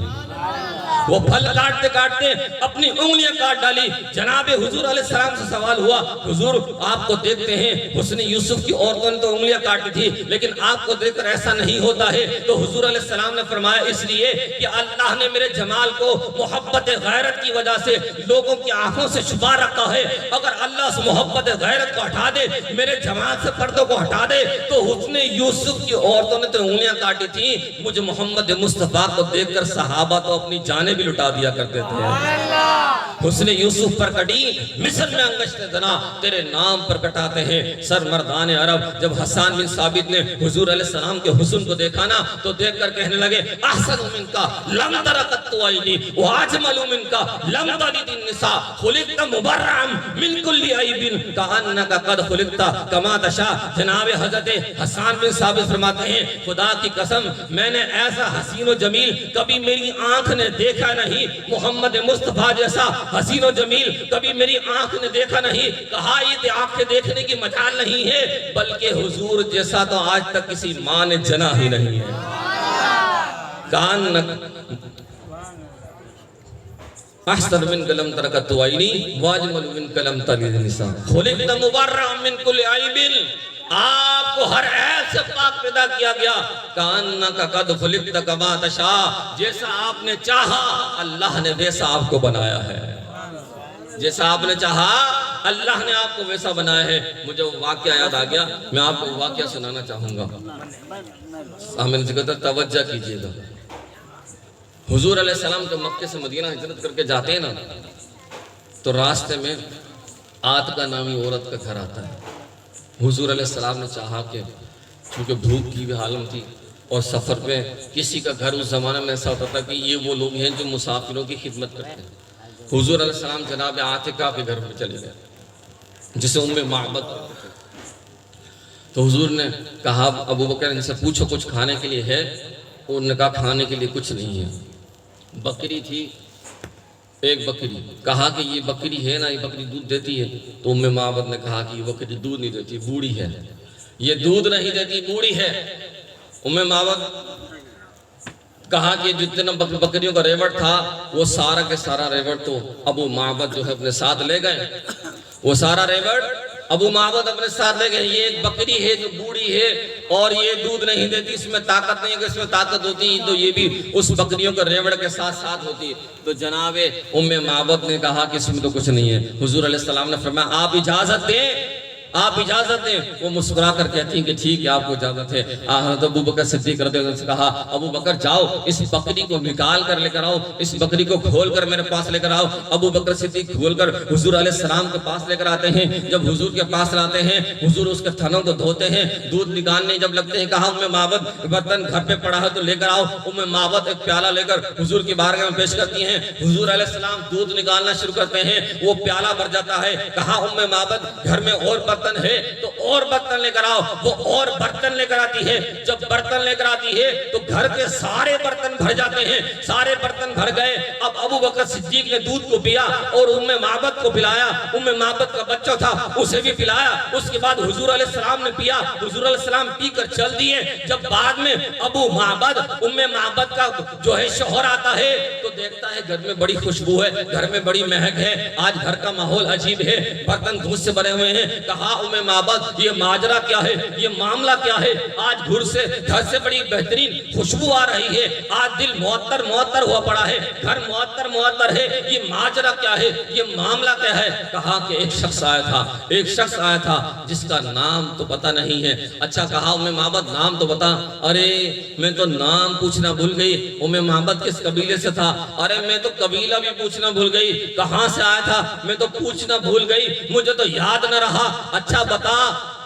وہ پھل کاٹتے کاٹتے اپنی انگلیاں کاٹ ڈالی. جناب حضور علیہ السلام سے سوال ہوا, حضور آپ کو دیکھتے ہیں حسن یوسف کی عورتوں نے تو انگلیاں کاٹی تھی لیکن آپ کو دیکھ کر ایسا نہیں ہوتا ہے. تو حضور علیہ السلام نے فرمایا اس لیے کہ اللہ نے میرے جمال کو محبت غیرت کی وجہ سے لوگوں کی آنکھوں سے چھپا رکھا ہے. اگر اللہ سے محبت غیرت کو ہٹا دے, میرے جمال سے پردوں کو ہٹا دے, تو حسن یوسف کی عورتوں نے تو انگلیاں کاٹی تھی, مجھے محمد مصطفیٰ کو دیکھ کر صحابہ تو اپنی جانیں بھی لٹا دیا کرتے تھے. حسن یوسف پر کٹی مصر میں انگشت زنا تیرے نام پر کٹاتے ہیں سر مردان عرب. جب حسان بن ثابت نے حضور علیہ السلام کے حسن کو دیکھا نا تو دیکھ کر کہنے لگے احسن منکا لم تر قط عینی واجمل منکا لم تلد النساء خلقت مبرعا من کل عیب کانک قد خلقت کما تشاء. جناب حضرت حسان بن ثابت فرماتے ہیں خدا کی قسم میں نے ایسا حسین و جمیل کبھی میری آنکھ نے دیکھا نہیں, محمد مصطفیٰ جیسا حسین و جمیل کبھی میری آنکھ نے دیکھا نہیں. کہا یہ آنکھیں دیکھنے کی مجال نہیں ہے بلکہ حضور جیسا تو آج تک کسی ماں نے جنا ہی نہیں ہے. کانک احسن من کلم ترکت عینی واجمل من کلم تلد النساء خلقت مبرعا من کل عیب, آپ کو ہر عیب سے پاک پیدا کیا گیا. کانک قد خلقت کما تشاء, جیسا آپ نے چاہا اللہ نے ویسا آپ کو بنایا ہے, جیسا آپ نے چاہا اللہ نے آپ کو ویسا بنایا ہے. مجھے وہ واقعہ یاد آ گیا, میں آپ کو واقعہ سنانا چاہوں گا. سامنے ذکر توجہ کیجئے گا. حضور علیہ السلام جو مکہ سے مدینہ ہجرت کر کے جاتے ہیں نا تو راستے میں آتکا نامی عورت کا گھر آتا ہے. حضور علیہ السلام نے چاہا کہ چونکہ بھوک کی بھی حالت تھی اور سفر پہ کسی کا گھر اس زمانے میں ایسا ہوتا تھا کہ یہ وہ لوگ ہیں جو مسافروں کی خدمت کرتے ہیں. حضور علیہ السلام جناب آتکا کے گھر پہ چلے گئے جسے معبد. تو حضور نے کہا ابو بکر ان سے پوچھو کچھ کھانے کے لیے ہے. انہوں نے کہا کھانے کے لیے کچھ نہیں ہے. بکری تھی ایک بکری. کہا کہ یہ بکری ہے نا, یہ بکری دودھ دیتی ہے. تو معبد نے کہا کہ یہ بکری دودھ نہیں دیتی, بوڑھی ہے. یہ دودھ نہیں دیتی, بوڑھی ہے. معبد کہا کہ جتنا بکریوں کا ریوڑ تھا وہ سارا کے سارا ریوڑ تو ابو معبد جو ہے اپنے ساتھ لے گئے. وہ سارا ریوڑ ابو معبد اپنے ساتھ لے گئے. یہ ایک بکری ہے جو بوڑھی ہے اور یہ دودھ نہیں دیتی, اس میں طاقت نہیں ہے. اس میں طاقت ہوتی تو یہ بھی اس بکریوں کا ریوڑ کے ساتھ ساتھ ہوتی. تو جناب معبد نے کہا کہ اس میں تو کچھ نہیں ہے. حضور علیہ السلام نے فرمایا آپ اجازت دیں آپ اجازت دیں؟ وہ مسکرا کر کہتی ہیں کہ ٹھیک ہے آپ کو اجازت ہے۔ حضرت ابو بکر صدیق رضی اللہ عنہ سے کہا ابو بکر جاؤ اس بکری کو نکال کر لے کر آؤ، اس بکری کو کھول کر میرے پاس لے کر آؤ۔ ابو بکر صدیق کھول کر حضور علیہ السلام کے پاس لے کر آتے ہیں۔ جب حضور کے پاس لاتے ہیں حضور اس کے تھنوں کو دھوتے ہیں، دودھ نکالنے جب لگتے ہیں کہا ام معبد برتن گھر پہ پڑا ہے تو لے کر آؤ۔ ام معبد ایک پیالہ لے کر حضور کی بارگاہ میں پیش کرتی ہیں۔ حضور علیہ السلام دودھ نکالنا شروع کرتے ہیں، وہ پیالہ بھر جاتا ہے۔ کہا ام معبد گھر میں اور برتن ہے تو اور برتن لے کر آؤ۔ وہ اور برتن لے کر آتی ہے۔ جب برتن لے کر آتی ہے تو گھر کے سارے برتن بھر جاتے ہیں، سارے برتن بھر گئے۔ اب ابو بکر صدیق نے دودھ کو پیا اور ام معبد کو پلایا۔ ام معبد کا بچہ تھا اسے بھی پلایا۔ اس کے بعد حضور علیہ السلام نے پیا، حضور علیہ السلام پی کر چل دیے۔ جب بعد میں ابو معبد ام معبد کا جو ہے شوہر آتا ہے تو دیکھتا ہے گھر میں بڑی خوشبو ہے، گھر میں بڑی مہک ہے، آج گھر کا ماحول عجیب ہے، برتن دودھ سے بنے ہوئے ہیں۔ کہا ام معبد یہ ماجرا کیا ہے، یہ معاملہ کیا ہے؟ آج گھر سے بڑی بہترین خوشبو آ رہی ہے، آج دل معطر معطر ہوا پڑا ہے، گھر معطر معطر ہے، یہ ماجرا کیا ہے، یہ معاملہ کیا ہے؟ کہا کہ ایک شخص آیا تھا جس کا نام تو پتہ نہیں ہے۔ اچھا کہا ام معبد نام تو بتا۔ ارے میں تو نام پوچھنا بھول گئی۔ ام معبد کس قبیلے سے تھا؟ ارے میں تو قبیلہ بھی پوچھنا بھول گئی۔ کہاں سے آیا تھا میں تو پوچھنا بھول گئی، مجھے تو یاد نہ رہا۔ اچھا بتا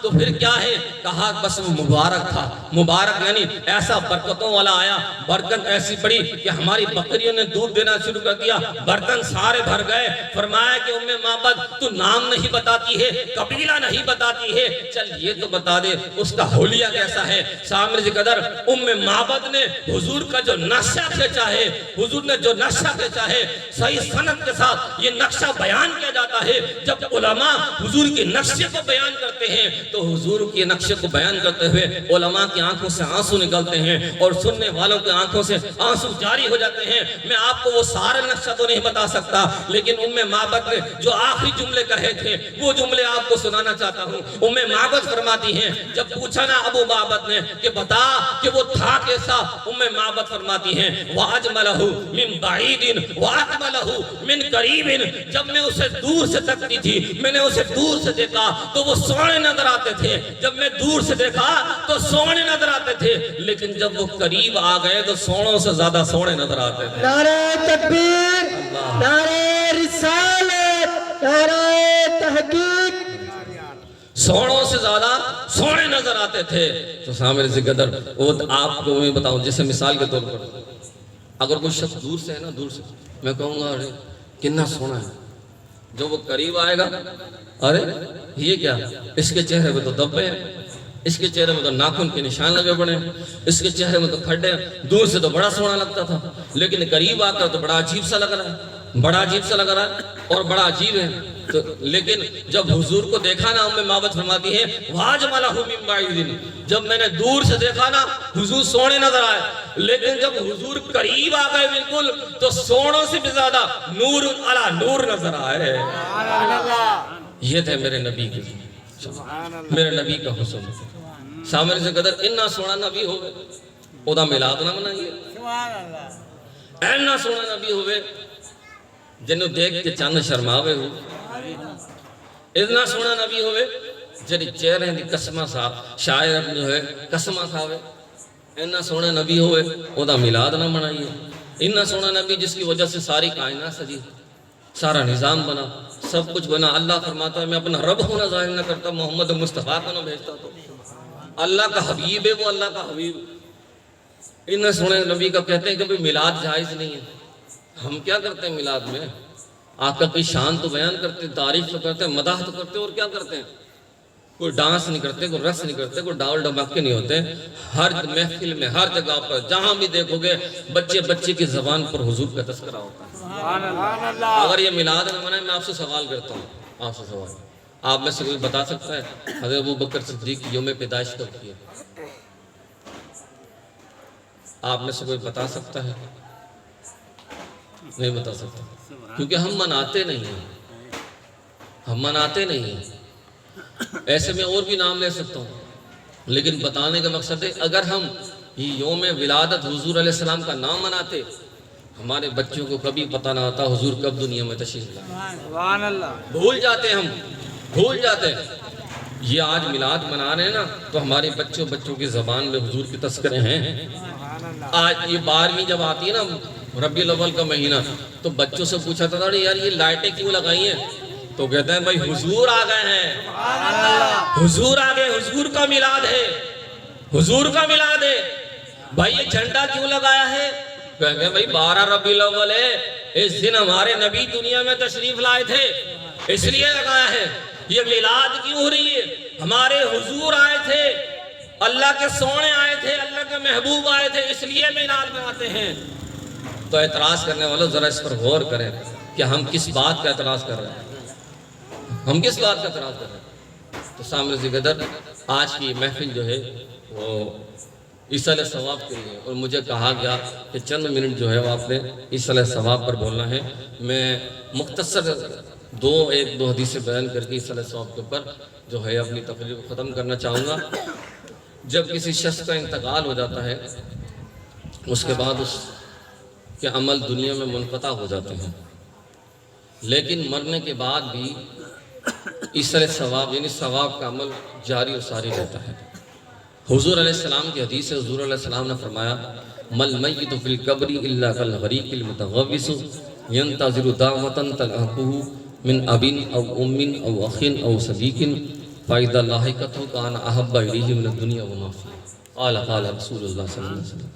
تو پھر کیا ہے؟ کہا بس وہ مبارک تھا، مبارک یعنی ایسا برکتوں والا آیا، برکت ایسی پڑی کہ ہماری بکریوں نے دودھ دینا شروع کر دیا، برتن سارے بھر گئے۔ فرمایا کہ ام معبد تو نام نہیں بتاتی ہے، قبیلہ نہیں بتاتی ہے، چل یہ تو بتا دے اس کا حلیہ کیسا ہے۔ سامنے سے قدر ام معبد نے حضور کا جو نقشہ کھینچا ہے، حضور نے جو نقشہ کھینچا ہے، صحیح سند کے ساتھ یہ نقشہ بیان کیا جاتا ہے۔ جب علماء حضور کے نقشے کو بیان کرتے ہیں تو حضور کے نقشے کو بیان کرتے ہوئے علماء کی آنکھوں سے آنسو نکلتے ہیں اور سننے والوں کی آنکھوں سے آنسو جاری ہو جاتے ہیں۔ میں آپ کو وہ سارا نقشہ تو نہیں بتا سکتا، لیکن ام معبد نے جو آخری جملے کہے تھے وہ جملے آپ کو سنانا چاہتا ہوں۔ ام معبد فرماتی ہیں جب پوچھا نا ابو معبد نے کہ بتا کہ وہ تھا کیسا، ام معبد فرماتی ہیں وَأَجْمَلَهُ مِن بَعِيدٍ وَأَكْمَلَهُ مِن قَرِيبٍ۔ جب میں اسے دور سے تکتی تھی، میں نے اسے دور سے دیکھا تو وہ سونے نظر آتے تھے، جب میں دور سے دیکھا تو سونے نظر آتے تھے، لیکن جب وہ قریب آ گئے تو سونوں سے زیادہ سونے نظر آتے تھے۔ نعرہ تکبیر، نعرہ رسالت، نعرہ تحقیق، سونوں سے زیادہ سونے نظر آتے تھے۔ تو سامنے سے قدر وہ آپ کو میں بتاؤں، جیسے مثال کے طور پر اگر کوئی شخص دور سے ہے نا، دور سے میں کہوں گا ارے کتنا سونا ہے، جو وہ قریب آئے گا ارے یہ کیا، اس کے چہرے میں تو دبے ہیں، اس کے چہرے میں تو ناخن کے نشان لگے پڑے ہیں، اس کے چہرے میں تو کھڈے ہیں۔ دور سے تو بڑا سونا لگتا تھا، لیکن قریب آ کر تو بڑا عجیب سا لگ رہا ہے، بڑا عجیب سا لگ رہا ہے اور بڑا عجیب ہے۔ تو لیکن جب حضور کو دیکھا نا ام معبد فرماتی ہے وَأَجْمَلَهُ مِن بَعِيدٍ، جب میں نے دور سے دیکھا نا حضور سونے نظر آئے، لیکن جب حضور قریب آ گئے بالکل تو سونوں سے بھی زیادہ نور علی نور نظر آئے۔ یہ تھے میرے نبی کے، میرے نبی کا حسن۔ سامنے سے قدر اتنا سونا نبی ہوئے اودا میلاد نہ منائیے، اتنا سونا نبی ہوئے جنہوں دیکھ کے چند شرماوے ہو، اتنا سونا نبی ہوئے جنہی چہرے دی قسمہ صاحب شاعر جو ہے قسمہ کھاوے، اتنا سونا نبی ہوئے اودا میلاد نہ منائیے۔ اتنا سونا نبی جس کی وجہ سے ساری کائنات سجی، سارا نظام بنا، سب کچھ بنا۔ اللہ فرماتا ہے میں اپنا رب ہونا ظاہر نہ کرتا، محمد مصطفیٰ کو نہ بھیجتا تو اللہ کا حبیب ہے وہ، اللہ کا حبیب۔ اتنے سونے نبی کا کہتے ہیں کہ بھی میلاد جائز نہیں ہے۔ ہم کیا کرتے ہیں میلاد میں؟ آقا کی شان تو بیان کرتے ہیں، تعریف تو کرتے ہیں، مداح تو کرتے ہیں، اور کیا کرتے ہیں؟ کوئی ڈانس نہیں کرتے، کوئی رقص نہیں کرتے، کوئی ڈاول ڈمکے نہیں ہوتے۔ ہر محفل میں، ہر جگہ پر جہاں بھی دیکھو گے بچے کی زبان پر حضور کا تذکرہ ہوتا ہے۔ اگر یہ میلاد نہ منائے، میں آپ سے سوال کرتا ہوں، آپ سے سوال، آپ میں سے کوئی بتا سکتا ہے حضرت ابو بکر صدیق کی یوم پیدائش کب کی ہے؟ آپ میں سے کوئی بتا سکتا ہے؟ نہیں بتا سکتا، کیونکہ ہم مناتے نہیں ہیں، ہم مناتے نہیں ہیں۔ ایسے میں اور بھی نام لے سکتا ہوں، لیکن بتانے کا مقصد ہے اگر ہم یہ یوم ولادت حضور علیہ السلام کا نام مناتے، ہمارے بچوں کو کبھی پتہ نہ ہوتا حضور کب دنیا میں تشریف لائے۔ بھول جاتے ہم، بھول جاتے ہیں۔ یہ آج میلاد منا رہے ہیں نا تو ہمارے بچوں کی زبان میں حضور کے تذکرے ہیں۔ آج یہ 12ویں جب آتی ہے نا ربیع الاول کا مہینہ تو بچوں سے پوچھا تھا یار یہ لائٹیں کیوں لگائی ہیں؟ تو کہتے ہیں بھائی حضور آ گئے ہیں، حضور آ گئے، حضور کا میلاد ہے، حضور کا میلاد ہے۔ بھائی یہ جھنڈا کیوں لگایا ہے؟ کہیں گے بھائی 12 ربیع الاول ہے، اس دن ہمارے نبی دنیا میں تشریف لائے تھے اس لیے لگایا ہے۔ یہ میلاد کیوں ہو رہی ہے؟ ہمارے حضور آئے تھے، اللہ کے سونے آئے تھے، اللہ کے محبوب آئے تھے، اس لیے میلاد مناتے ہیں۔ تو اعتراض کرنے والوں ذرا اس پر غور کریں کہ ہم کس بات کا اعتراض کر رہے ہیں، ہم کس بات کا اعتراض کر رہے ہیں۔ تو سامنے سے قدر آج کی محفل جو ہے وہ ایصال ثواب کے لیے، اور مجھے کہا گیا کہ چند منٹ جو ہے وہ آپ نے ایصال ثواب پر بولنا ہے۔ میں مختصر ایک دو حدیثیں بیان کر کے ایصال ثواب کے اوپر جو ہے اپنی تقریر کو ختم کرنا چاہوں گا۔ جب کسی شخص کا انتقال ہو جاتا ہے اس کے بعد اس کے عمل دنیا میں منقطع ہو جاتے ہیں، لیکن مرنے کے بعد بھی ایصال ثواب یعنی ثواب کا عمل جاری و ساری رہتا ہے۔ حضور علیہ السلام کی حدیث ہے، حضور علیہ السلام نے فرمایا مل میت فی القبر الا کالغریق المتغوص ينتظر دعوة تلحقه من اب او ام او اخ او صدیق فاذا لاحقته كان احب الیہ من الدنیا وما فیہا قال رسول اللہ صلی اللہ علیہ وسلم۔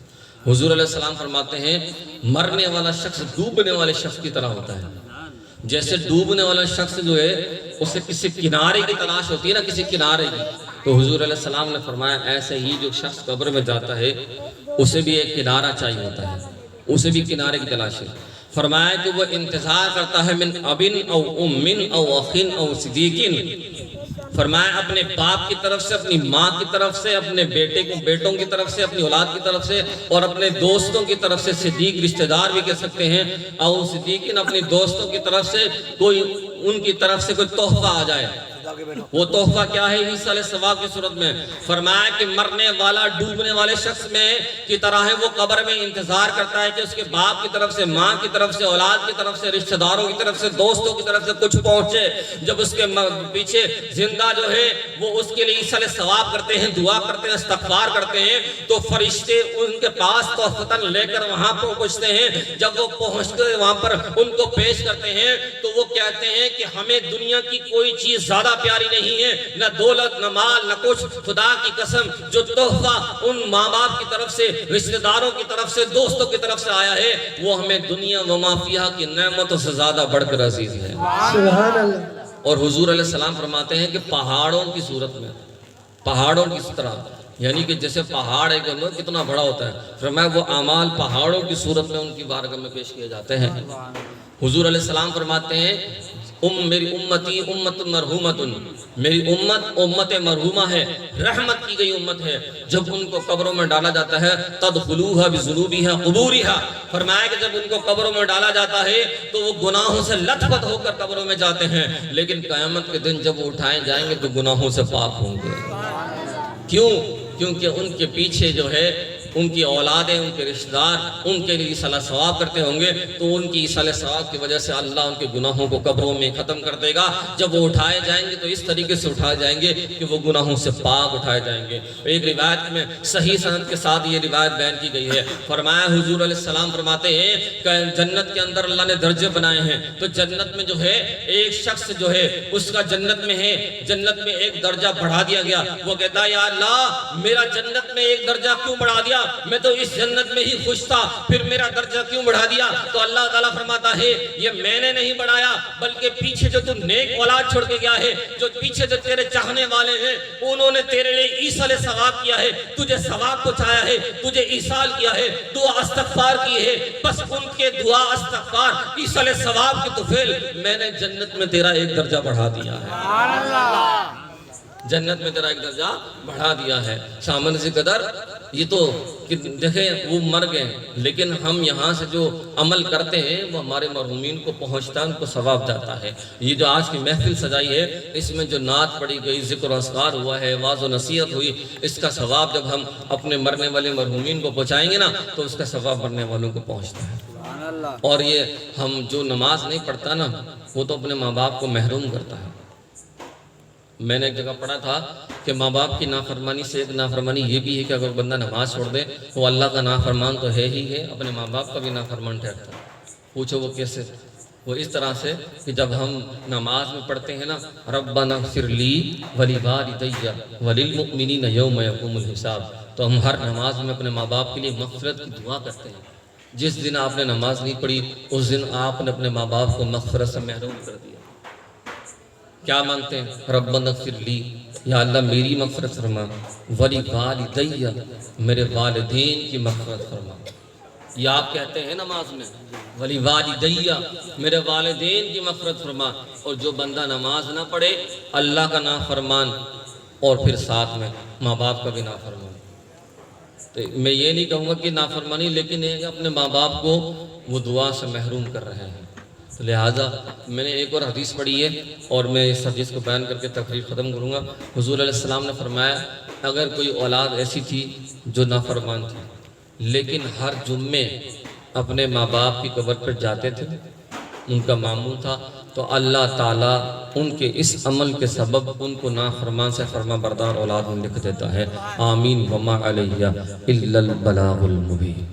حضور علیہ السلام فرماتے ہیں مرنے والا شخص ڈوبنے والے شخص کی طرح ہوتا ہے۔ جیسے ڈوبنے والا شخص جو ہے اسے کسی کنارے کی تلاش ہوتی ہے نا، کسی کنارے کی، تو حضور علیہ السلام نے فرمایا ایسے ہی جو شخص قبر میں جاتا ہے اسے بھی ایک کنارہ چاہیے ہوتا ہے، اسے بھی کنارے کی تلاش ہے۔ فرمایا کہ وہ انتظار کرتا ہے من ابن او امن او اخن او صدیقن، فرمایا اپنے باپ کی طرف سے، اپنی ماں کی طرف سے، اپنے بیٹوں کی طرف سے، اپنی اولاد کی طرف سے، اور اپنے دوستوں کی طرف سے، صدیق رشتہ دار بھی کہہ سکتے ہیں، او صدیقن اپنی دوستوں کی طرف سے کوئی ان کی طرف سے کوئی تحفہ آ جائے۔ وہ تحفہ کیا ہے؟ ایصال ثواب کی صورت میں فرمایا کہ مرنے والا ڈوبنے والے شخص میں کی طرح ہے، وہ قبر میں انتظار کرتا ہے کہ اس کے باپ کی طرف سے، ماں کی طرف سے، اولاد کی طرف سے، رشتہ داروں کی طرف سے، دوستوں کی طرف سے کچھ پہنچے۔ جب اس کے پیچھے زندہ جو ہے وہ اس کے لیے ایصال ثواب کرتے ہیں، دعا کرتے ہیں، استغفار کرتے ہیں، تو فرشتے ان کے پاس تحفتاً لے کر وہاں پہنچتے ہیں۔ جب وہ پہنچتے وہاں پر ان کو پیش کرتے ہیں تو وہ کہتے ہیں کہ ہمیں دنیا کی کوئی چیز زیادہ پیاری نہیں ہے، نہ دولت، نہ مال، نہ کچھ، خدا کی قسم جو تحفہ ان ماں باپ کی طرف سے، رشتہ داروں کی طرف سے، دوستوں کی طرف سے آیا ہے وہ ہمیں دنیا وما فیہا کی نعمتوں سے زیادہ بڑھ کر عزیز ہے۔ سبحان اللہ۔ اور حضور علیہ السلام فرماتے ہیں کہ پہاڑوں کی صورت میں، پہاڑوں کی طرح، یعنی کہ جیسے پہاڑ ایک اندر کتنا بڑا ہوتا ہے، فرمایا وہ اعمال پہاڑوں کی صورت میں ان کی بارگاہ میں پیش کیے جاتے ہیں۔ حضور علیہ السلام فرماتے ہیں میری امتی امت مرحومت، میری امت مرحومہ ہے، رحمت کی گئی امت ہے۔ جب ان کو قبروں میں ڈالا جاتا ہے تدخلوها بذنوبها قبورها، فرمایا کہ جب ان کو قبروں میں ڈالا جاتا ہے تو وہ گناہوں سے لت پت ہو کر قبروں میں جاتے ہیں، لیکن قیامت کے دن جب وہ اٹھائے جائیں گے تو گناہوں سے پاک ہوں گے۔ کیوں؟ کیونکہ ان کے پیچھے جو ہے ان کی اولادیں، ان کے رشتہ دار ان کے لیے ایصال ثواب کرتے ہوں گے، تو ان کی ایصال ثواب کی وجہ سے اللہ ان کے گناہوں کو قبروں میں ختم کر دے گا۔ جب وہ اٹھائے جائیں گے تو اس طریقے سے اٹھائے جائیں گے کہ وہ گناہوں سے پاک اٹھائے جائیں گے۔ ایک روایت میں صحیح سند کے ساتھ یہ روایت بیان کی گئی ہے، فرمایا حضور علیہ السلام فرماتے ہیں کہ جنت کے اندر اللہ نے درجے بنائے ہیں، تو جنت میں جو ہے ایک شخص جو ہے اس کا جنت میں ہے، جنت میں ایک درجہ بڑھا دیا گیا، وہ کہتا ہے یا اللہ میرا جنت میں ایک درجہ کیوں بڑھا دیا، میں تو اس جنت میں ہی خوش تھا، پھر میرا درجہ کیوں بڑھا دیا؟ تو اللہ تعالیٰ فرماتا ہے یہ میں نے نہیں بڑھایا، بلکہ پیچھے جو تو نیک اولاد چھوڑ کے گیا ہے، جو پیچھے جو تیرے چاہنے والے ہیں انہوں نے تیرے لیے ایصال ثواب کیا ہے، تجھے ثواب پہنچایا ہے، تجھے ایصال کیا ہے، دعا استغفار کی ہے، بس ان کے دعا استغفار ایصال ثواب کی طفیل میں نے جنت میں تیرا ایک درجہ بڑھا دیا ہے، جنت میں تیرا ایک درجہ بڑھا دیا ہے۔ سامنے سے قدر یہ تو دیکھیں وہ مر گئے، لیکن ہم یہاں سے جو عمل کرتے ہیں وہ ہمارے مرحومین کو پہنچتا ہے، ان کو ثواب جاتا ہے۔ یہ جو آج کی محفل سجائی ہے اس میں جو نعت پڑھی گئی، ذکر و اذکار ہوا ہے، واعظ و نصیحت ہوئی، اس کا ثواب جب ہم اپنے مرنے والے مرحومین کو پہنچائیں گے نا تو اس کا ثواب مرنے والوں کو پہنچتا ہے۔ اور یہ ہم جو نماز نہیں پڑھتا نا وہ تو اپنے ماں باپ کو محروم کرتا ہے، میں نے ایک جگہ پڑھا تھا کہ ماں باپ کی نافرمانی سے ایک نافرمانی یہ بھی ہے کہ اگر بندہ نماز چھوڑ دے وہ اللہ کا نافرمان تو ہے ہی ہے، اپنے ماں باپ کا بھی نافرمان ٹھہرتا ہے۔ پوچھو وہ کیسے؟ وہ اس طرح سے کہ جب ہم نماز میں پڑھتے ہیں نا ربنا اغفر لی ولوالدی وللمؤمنین یوم یقوم الحساب، تو ہم ہر نماز میں اپنے ماں باپ کے لیے مغفرت کی دعا کرتے ہیں۔ جس دن آپ نے نماز نہیں پڑھی اس دن آپ نے اپنے ماں باپ کو مغفرت سے محروم کر دیا۔ کیا مانگتے ہیں؟ ربنا اغفر لی، یا اللہ میری مغفرت فرما، ولوالدی میرے والدین کی مغفرت فرما۔ یہ آپ کہتے ہیں نماز میں ولوالدی میرے والدین کی مغفرت فرما، اور جو بندہ نماز نہ پڑھے اللہ کا نافرمان اور پھر ساتھ میں ماں باپ کا بھی نافرمان۔ تو میں یہ نہیں کہوں گا کہ نافرمانی، لیکن یہ کہ اپنے ماں باپ کو وہ دعا سے محروم کر رہے ہیں۔ تو لہٰذا میں نے ایک اور حدیث پڑھی ہے اور میں اس حدیث کو بیان کر کے تقریر ختم کروں گا۔ حضور علیہ السلام نے فرمایا اگر کوئی اولاد ایسی تھی جو نافرمان تھی لیکن ہر جمعے اپنے ماں باپ کی قبر پر جاتے تھے، ان کا معمول تھا، تو اللہ تعالیٰ ان کے اس عمل کے سبب ان کو نافرمان سے فرما بردار اولاد میں لکھ دیتا ہے۔ آمین وما علیہ الا البلاغ المبین۔